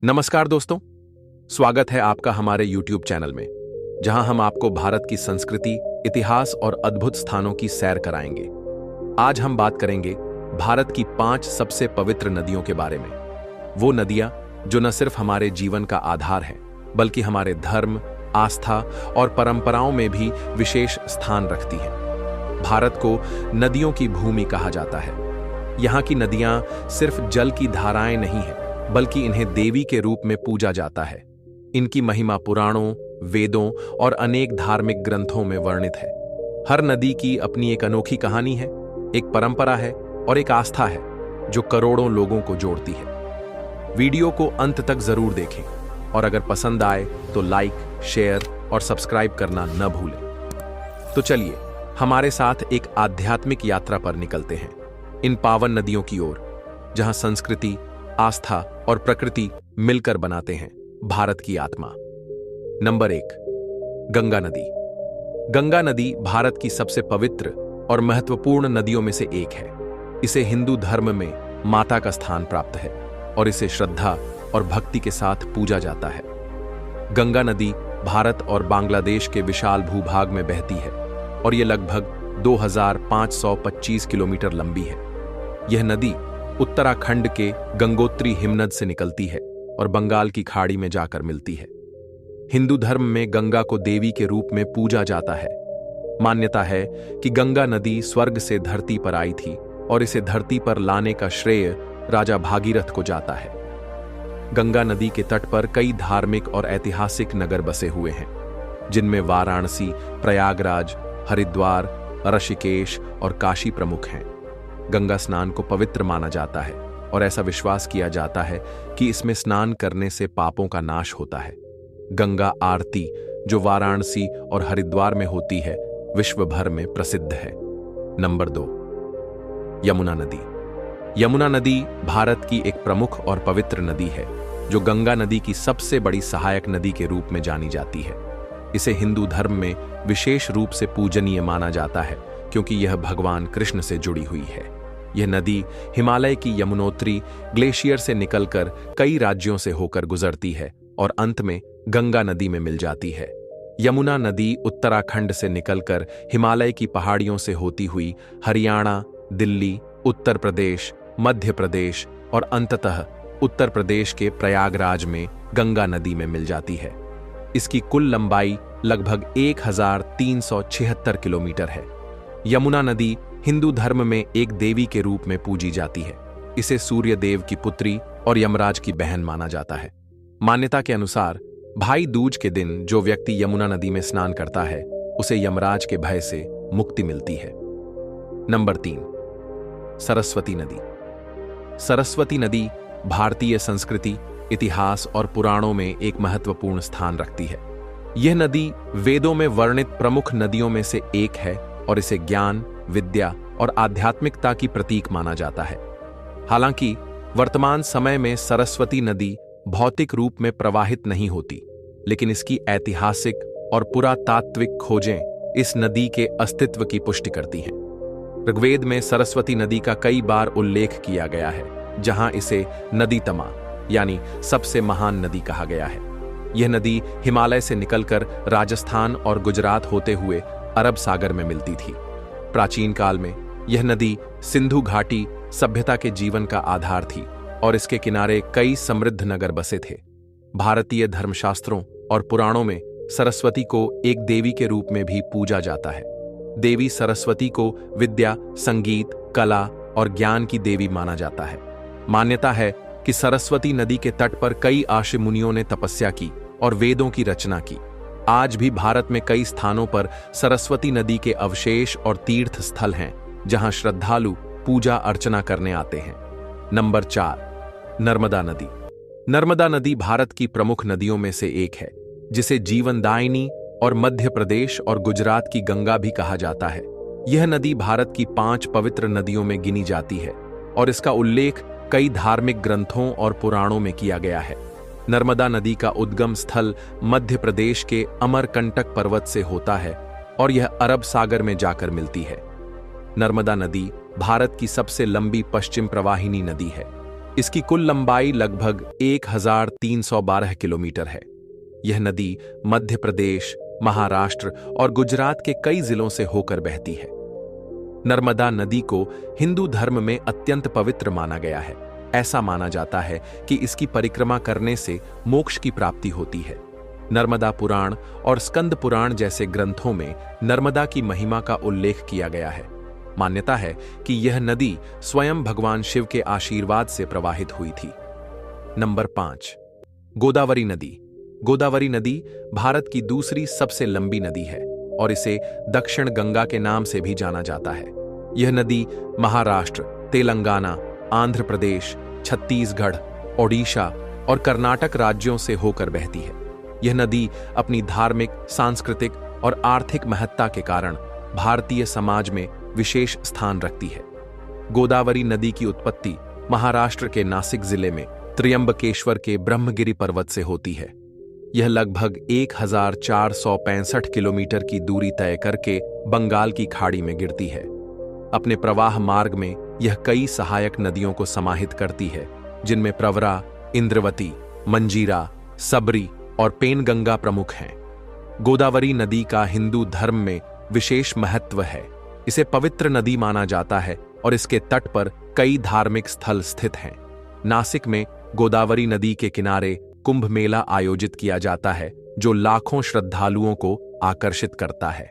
नमस्कार दोस्तों, स्वागत है आपका हमारे YouTube चैनल में, जहां हम आपको भारत की संस्कृति, इतिहास और अद्भुत स्थानों की सैर कराएंगे। आज हम बात करेंगे भारत की 5 सबसे पवित्र नदियों के बारे में। वो नदियां जो न सिर्फ हमारे जीवन का आधार हैं, बल्कि हमारे धर्म, आस्था और परंपराओं में भी विशेष स्थान रखती हैं। भारत को नदियों की भूमि कहा जाता है। यहाँ की नदियां सिर्फ जल की धाराएं नहीं हैं, बल्कि इन्हें देवी के रूप में पूजा जाता है। इनकी महिमा पुराणों, वेदों और अनेक धार्मिक ग्रंथों में वर्णित है। हर नदी की अपनी एक अनोखी कहानी है, एक परंपरा है और एक आस्था है जो करोड़ों लोगों को जोड़ती है। वीडियो को अंत तक जरूर देखें और अगर पसंद आए तो लाइक, शेयर और सब्सक्राइब करना न भूलें। तो चलिए हमारे साथ एक आध्यात्मिक यात्रा पर निकलते हैं, इन पावन नदियों की ओर, जहां संस्कृति, आस्था और प्रकृति मिलकर बनाते हैं भारत की आत्मा। नंबर 1, गंगा नदी। गंगा नदी भारत की सबसे पवित्र और महत्वपूर्ण नदियों में से एक है। इसे हिंदू धर्म में माता का स्थान प्राप्त है और इसे श्रद्धा और भक्ति के साथ पूजा जाता है। गंगा नदी भारत और बांग्लादेश के विशाल भूभाग में बहती है और यह लगभग 2525 किलोमीटर लंबी है। यह नदी उत्तराखंड के गंगोत्री हिमनद से निकलती है और बंगाल की खाड़ी में जाकर मिलती है। हिंदू धर्म में गंगा को देवी के रूप में पूजा जाता है। मान्यता है कि गंगा नदी स्वर्ग से धरती पर आई थी और इसे धरती पर लाने का श्रेय राजा भागीरथ को जाता है। गंगा नदी के तट पर कई धार्मिक और ऐतिहासिक नगर बसे हुए हैं, जिनमें वाराणसी, प्रयागराज, हरिद्वार, ऋषिकेश और काशी प्रमुख हैं। गंगा स्नान को पवित्र माना जाता है और ऐसा विश्वास किया जाता है कि इसमें स्नान करने से पापों का नाश होता है। गंगा आरती, जो वाराणसी और हरिद्वार में होती है, विश्व भर में प्रसिद्ध है। नंबर 2, यमुना नदी। यमुना नदी भारत की एक प्रमुख और पवित्र नदी है, जो गंगा नदी की सबसे बड़ी सहायक नदी के रूप में जानी जाती है। इसे हिंदू धर्म में विशेष रूप से पूजनीय माना जाता है, क्योंकि यह भगवान कृष्ण से जुड़ी हुई है। यह नदी हिमालय की यमुनोत्री ग्लेशियर से निकलकर कई राज्यों से होकर गुजरती है और अंत में गंगा नदी में मिल जाती है। यमुना नदी उत्तराखंड से निकलकर हिमालय की पहाड़ियों से होती हुई हरियाणा, दिल्ली, उत्तर प्रदेश, मध्य प्रदेश और अंततः उत्तर प्रदेश के प्रयागराज में गंगा नदी में मिल जाती है। इसकी कुल लंबाई लगभग 1376 किलोमीटर है। यमुना नदी हिंदू धर्म में एक देवी के रूप में पूजी जाती है। इसे सूर्य देव की पुत्री और यमराज की बहन माना जाता है। मान्यता के अनुसार भाई दूज के दिन जो व्यक्ति यमुना नदी में स्नान करता है, उसे यमराज के भय से मुक्ति मिलती है। नंबर 3, सरस्वती नदी। सरस्वती नदी भारतीय संस्कृति, इतिहास और पुराणों में एक महत्वपूर्ण स्थान रखती है। यह नदी वेदों में वर्णित प्रमुख नदियों में से एक है और इसे ज्ञान, विद्या और आध्यात्मिकता की प्रतीक माना जाता है। हालांकि वर्तमान समय में सरस्वती नदी भौतिक रूप में प्रवाहित नहीं होती, लेकिन इसकी ऐतिहासिक और पुरातात्विक खोजें इस नदी के अस्तित्व की पुष्टि करती हैं। ऋग्वेद में सरस्वती नदी का कई बार उल्लेख किया गया है, जहां इसे नदीतमा यानी सबसे महान नदी कहा गया है। यह नदी हिमालय से निकलकर राजस्थान और गुजरात होते हुए अरब सागर में मिलती थी। प्राचीन काल में यह नदी सिंधु घाटी सभ्यता के जीवन का आधार थी और इसके किनारे कई समृद्ध नगर बसे थे। भारतीय धर्मशास्त्रों और पुराणों में सरस्वती को एक देवी के रूप में भी पूजा जाता है। देवी सरस्वती को विद्या, संगीत, कला और ज्ञान की देवी माना जाता है। मान्यता है कि सरस्वती नदी के तट पर कई आर्षि मुनियों ने तपस्या की और वेदों की रचना की। आज भी भारत में कई स्थानों पर सरस्वती नदी के अवशेष और तीर्थ स्थल हैं, जहां श्रद्धालु पूजा अर्चना करने आते हैं। नंबर 4, नर्मदा नदी। नर्मदा नदी भारत की प्रमुख नदियों में से एक है, जिसे जीवनदायिनी और मध्य प्रदेश और गुजरात की गंगा भी कहा जाता है। यह नदी भारत की 5 पवित्र नदियों में गिनी जाती है और इसका उल्लेख कई धार्मिक ग्रंथों और पुराणों में किया गया है। नर्मदा नदी का उद्गम स्थल मध्य प्रदेश के अमरकंटक पर्वत से होता है और यह अरब सागर में जाकर मिलती है। नर्मदा नदी भारत की सबसे लंबी पश्चिम प्रवाहिनी नदी है। इसकी कुल लंबाई लगभग 1312 किलोमीटर है। यह नदी मध्य प्रदेश, महाराष्ट्र और गुजरात के कई जिलों से होकर बहती है। नर्मदा नदी को हिंदू धर्म में अत्यंत पवित्र माना गया है। ऐसा माना जाता है कि इसकी परिक्रमा करने से मोक्ष की प्राप्ति होती है। नर्मदा पुराण और स्कंद पुराण जैसे ग्रंथों में नर्मदा की महिमा का उल्लेख किया गया है। मान्यता है कि यह नदी स्वयं भगवान शिव के आशीर्वाद से प्रवाहित हुई थी। नंबर 5, गोदावरी नदी। गोदावरी नदी भारत की दूसरी सबसे लंबी नदी है और इसे दक्षिण गंगा के नाम से भी जाना जाता है। यह नदी महाराष्ट्र, तेलंगाना, आंध्र प्रदेश, छत्तीसगढ़, ओडिशा और कर्नाटक राज्यों से होकर बहती है। यह नदी अपनी धार्मिक, सांस्कृतिक और आर्थिक महत्ता के कारण भारतीय समाज में विशेष स्थान रखती है। गोदावरी नदी की उत्पत्ति महाराष्ट्र के नासिक जिले में त्र्यंबकेश्वर के ब्रह्मगिरी पर्वत से होती है। यह लगभग 1465 किलोमीटर की दूरी तय करके बंगाल की खाड़ी में गिरती है। अपने प्रवाह मार्ग में यह कई सहायक नदियों को समाहित करती है, जिनमें प्रवरा, इंद्रवती, मंजीरा, सबरी और पेनगंगा प्रमुख हैं। गोदावरी नदी का हिंदू धर्म में विशेष महत्व है। इसे पवित्र नदी माना जाता है और इसके तट पर कई धार्मिक स्थल स्थित हैं। नासिक में गोदावरी नदी के किनारे कुंभ मेला आयोजित किया जाता है, जो लाखों श्रद्धालुओं को आकर्षित करता है।